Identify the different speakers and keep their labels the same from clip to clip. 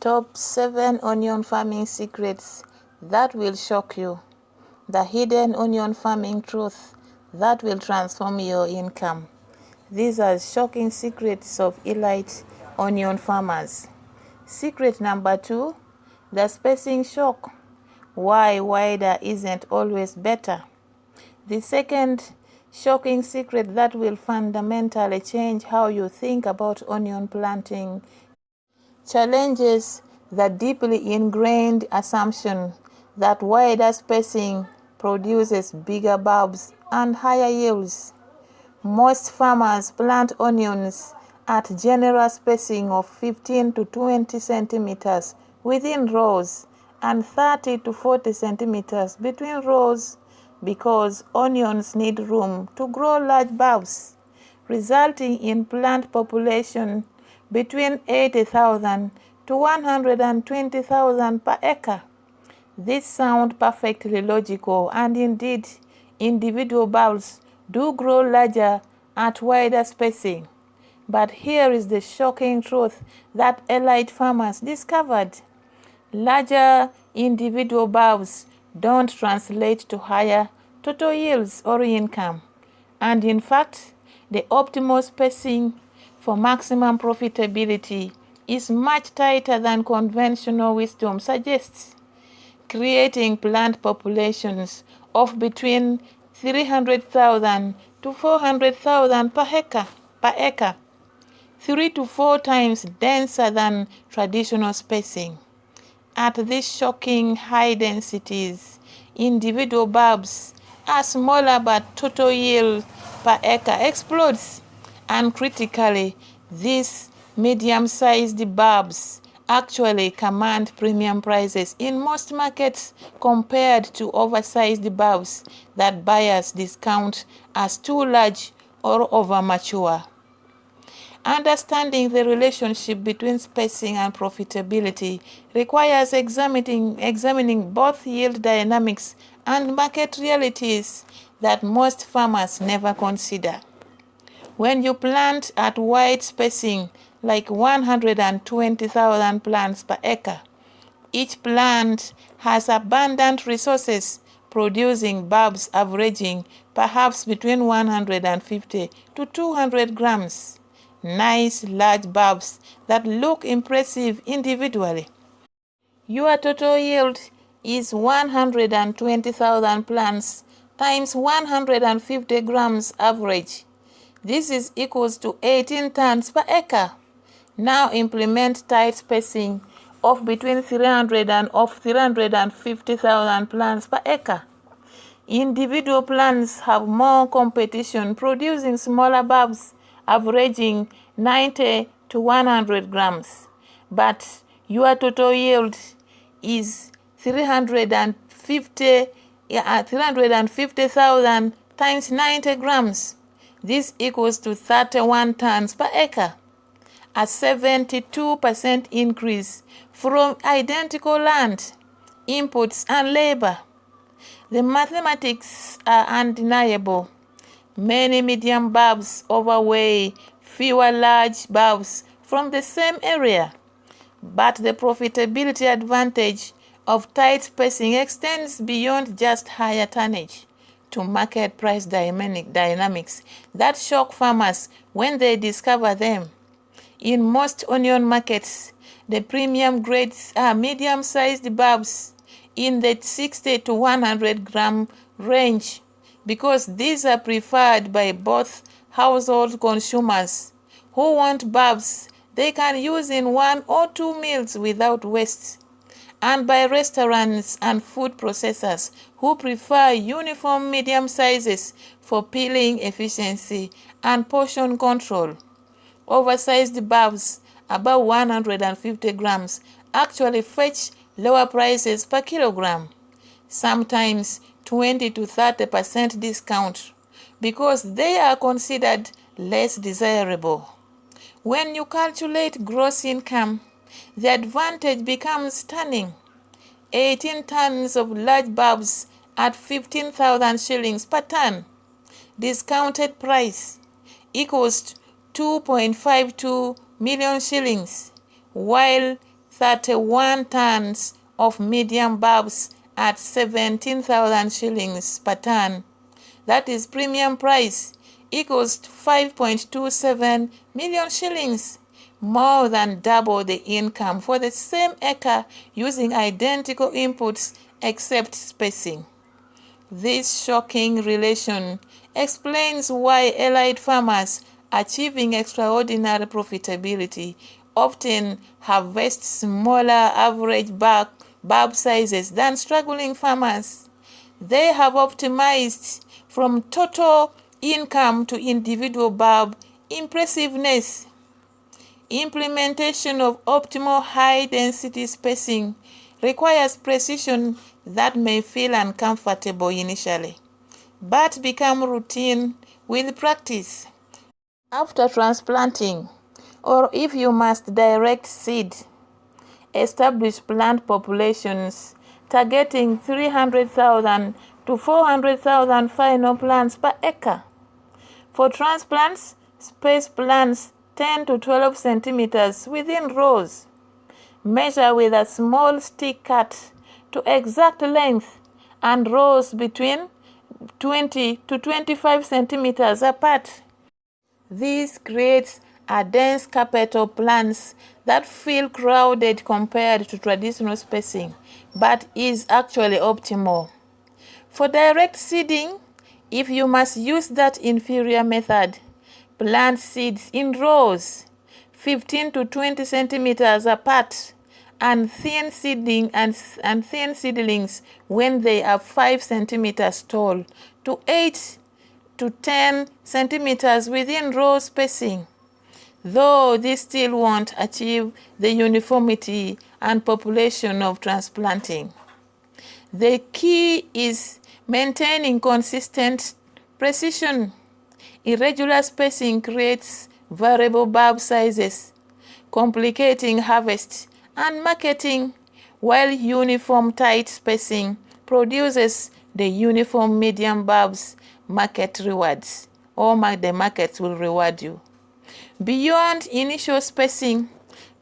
Speaker 1: Top 7 onion farming secrets that will shock you. The hidden onion farming truth that will transform your income. These are shocking secrets of elite onion farmers. Secret number 2, the spacing shock. Why wider isn't always better. The second shocking secret that will fundamentally change how you think about onion planting challenges the deeply ingrained assumption that wider spacing produces bigger bulbs and higher yields. Most farmers plant onions at general spacing of 15 to 20 centimeters within rows and 30 to 40 centimeters between rows because onions need room to grow large bulbs, resulting in plant population between 80,000 to 120,000 per acre. This sounds perfectly logical, and indeed, individual bulbs do grow larger at wider spacing. But here is the shocking truth that elite farmers discovered. Larger individual bulbs don't translate to higher total yields or income. And in fact, the optimal spacing for maximum profitability is much tighter than conventional wisdom suggests, creating plant populations of between 300,000 to 400,000 per acre, 3 to 4 times denser than traditional spacing. At these shocking high densities, individual bulbs are smaller but total yield per acre explodes, and critically, these medium-sized bulbs actually command premium prices in most markets compared to oversized bulbs that buyers discount as too large or over-mature. Understanding the relationship between spacing and profitability requires examining both yield dynamics and market realities that most farmers never consider. When you plant at wide spacing, like 120,000 plants per acre, each plant has abundant resources, producing bulbs averaging perhaps between 150 to 200 grams. Nice large bulbs that look impressive individually. Your total yield is 120,000 plants times 150 grams average. This is equals to 18 tons per acre. Now implement tight spacing of between 300 and 350,000 plants per acre. Individual plants have more competition, producing smaller bulbs averaging 90 to 100 grams. But your total yield is 350,000 times 90 grams. This equals to 31 tons per acre, a 72% increase from identical land, inputs, and labor. The mathematics are undeniable. Many medium bulbs overweigh fewer large bulbs from the same area, but the profitability advantage of tight spacing extends beyond just higher tonnage to market price dynamics that shock farmers when they discover them. In most onion markets, the premium grades are medium-sized bulbs in the 60 to 100 gram range because these are preferred by both household consumers who want bulbs they can use in 1 or 2 meals without waste, and by restaurants and food processors who prefer uniform medium sizes for peeling efficiency and portion control. Oversized bulbs above 150 grams actually fetch lower prices per kilogram, sometimes 20 to 30% discount, because they are considered less desirable. When you calculate gross income, the advantage becomes stunning. 18 tons of large bulbs at 15,000 shillings per ton, discounted price, equals 2.52 million shillings, while 31 tons of medium bulbs at 17,000 shillings per ton. That is premium price equals 5.27 million shillings, more than double the income for the same acre using identical inputs except spacing. This shocking relation explains why allied farmers achieving extraordinary profitability often harvest smaller average bulb sizes than struggling farmers. They have optimized from total income to individual bulb impressiveness. Implementation of optimal high-density spacing requires precision that may feel uncomfortable initially, but become routine with practice. After transplanting, or if you must direct seed, establish plant populations targeting 300,000 to 400,000 final plants per acre. For transplants, space plants 10 to 12 centimeters within rows. Measure with a small stick cut to exact length and rows between 20 to 25 centimeters apart. This creates a dense carpet of plants that feel crowded compared to traditional spacing, but is actually optimal. For direct seeding, if you must use that inferior method, plant seeds in rows, 15 to 20 centimeters apart, and thin seedlings when they are 5 centimeters tall to 8 to 10 centimeters within row spacing, though this still won't achieve the uniformity and population of transplanting. The key is maintaining consistent precision. Irregular spacing creates variable bulb sizes, complicating harvest and marketing, while uniform tight spacing produces the uniform medium bulbs market rewards, or the markets will reward you. Beyond initial spacing,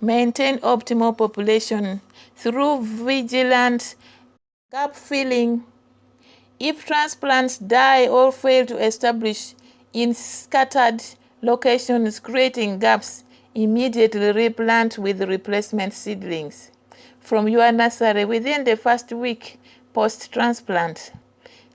Speaker 1: maintain optimal population through vigilant gap filling. If transplants die or fail to establish in scattered locations creating gaps, immediately replant with replacement seedlings from your nursery within the first week post-transplant.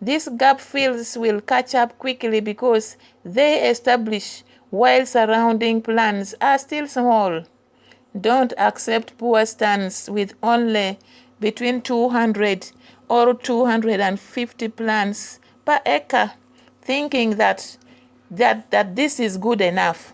Speaker 1: These gap fills will catch up quickly because they establish while surrounding plants are still small. Don't accept poor stands with only between 200 or 250 plants per acre, thinking that this is good enough.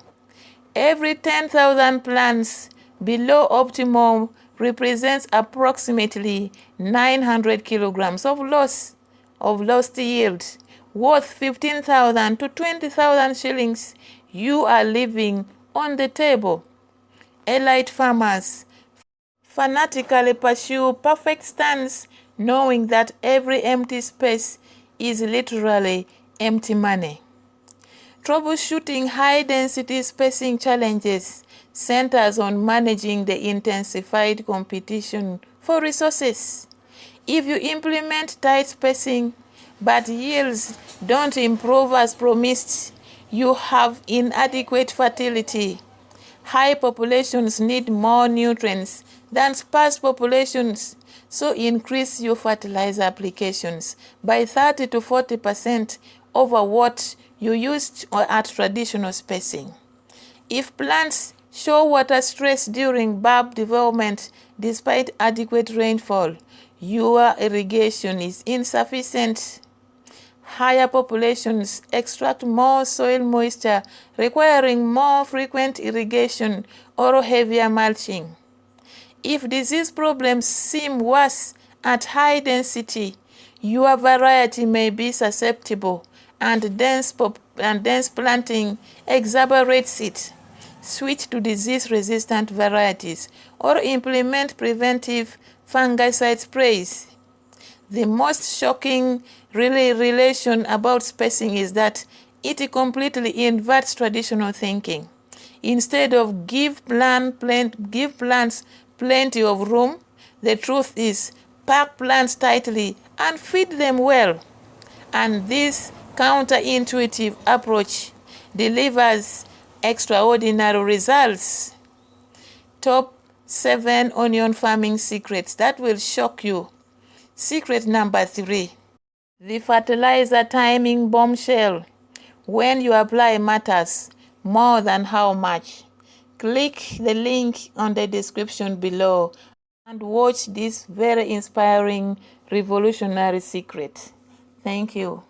Speaker 1: Every 10,000 plants below optimum represents approximately 900 kilograms of lost yield, worth 15,000 to 20,000 shillings. You are leaving on the table. Allied farmers fanatically pursue perfect stands, knowing that every empty space is literally empty money. Troubleshooting high-density spacing challenges centers on managing the intensified competition for resources. If you implement tight spacing, but yields don't improve as promised, you have inadequate fertility. High populations need more nutrients than sparse populations, so increase your fertilizer applications by 30 to 40% over what you used at traditional spacing. If plants show water stress during bulb development despite adequate rainfall, your irrigation is insufficient. Higher populations extract more soil moisture, requiring more frequent irrigation or heavier mulching. If disease problems seem worse at high density, your variety may be susceptible, and dense planting exacerbates it. Switch to disease-resistant varieties or implement preventive fungicide sprays. The most shocking relation about spacing is that it completely inverts traditional thinking. Instead of give plants plenty of room. The truth is, pack plants tightly and feed them well. And this counterintuitive approach delivers extraordinary results. Top 7 onion farming secrets that will shock you. Secret number 3. The fertilizer timing bombshell. When you apply matters more than how much. Click the link on the description below and watch this very inspiring, revolutionary secret. Thank you.